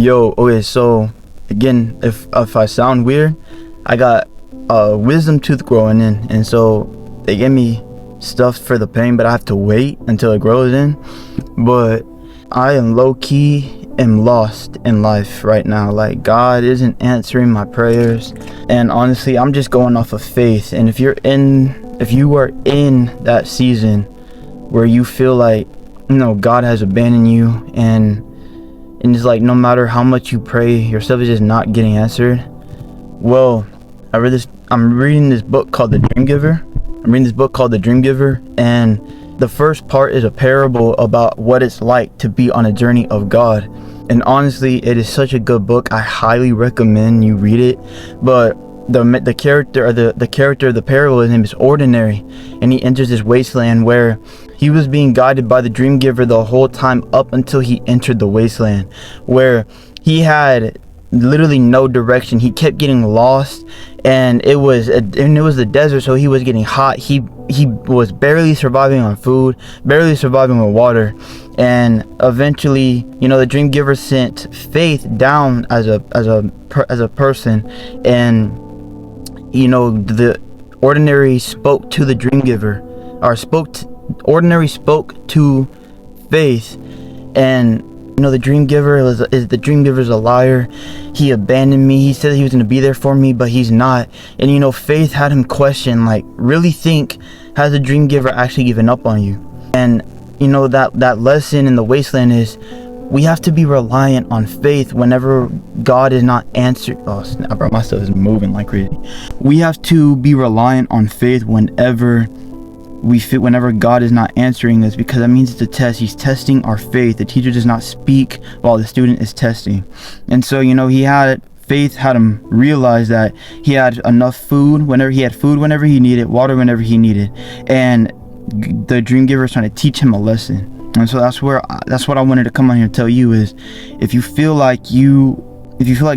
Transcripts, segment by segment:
Yo, okay, so again, if I sound weird, I got a wisdom tooth growing in, and so they gave me stuff for the pain, but I have to wait until it grows in. But I am low-key am lost in life right now. Like, God isn't answering my prayers, and honestly, I'm just going off of faith. And if you are in that season where you feel like, God has abandoned you, and it's like no matter how much you pray, your stuff is just not getting answered. Well, I'm reading this book called The Dream Giver. And the first part is a parable about what it's like to be on a journey of God. And honestly, it is such a good book. I highly recommend you read it. But the character of the parable, his name is Ordinary, and he enters this wasteland where he was being guided by the dream giver the whole time up until he entered the wasteland, where he had literally no direction. He kept getting lost, and it was the desert, so he was getting hot. He was barely surviving on food, barely surviving with water. And eventually, the dream giver sent Faith down as a person, and the Ordinary spoke to the dream giver, Ordinary spoke to Faith, and the dream giver is a liar. He abandoned me. He said he was going to be there for me, but he's not. And Faith had him question, like, really think, has the dream giver actually given up on you? And that lesson in the wasteland is we have to be reliant on faith whenever God is not answered. Oh snap, bro, my stuff is moving like crazy. We have to be reliant on faith whenever God is not answering us, because that means it's a test. He's testing our faith. The teacher does not speak while the student is testing. And so Faith had him realize that he had enough food whenever he needed, water whenever he needed, and the dream giver is trying to teach him a lesson. And so that's what I wanted to come on here and tell you is, if you feel like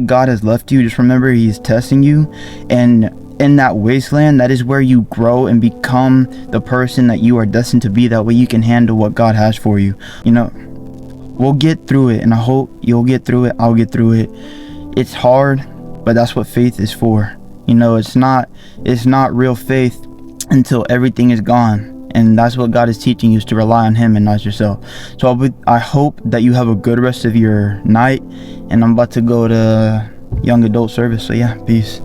God has left you, just remember He's testing you. And in that wasteland, that is where you grow and become the person that you are destined to be. That way you can handle what God has for you. We'll get through it, and I hope you'll get through it. I'll get through it. It's hard, but that's what faith is for. It's not real faith until everything is gone. And that's what God is teaching you, is to rely on Him and not yourself. So I hope that you have a good rest of your night. And I'm about to go to young adult service. So yeah, peace.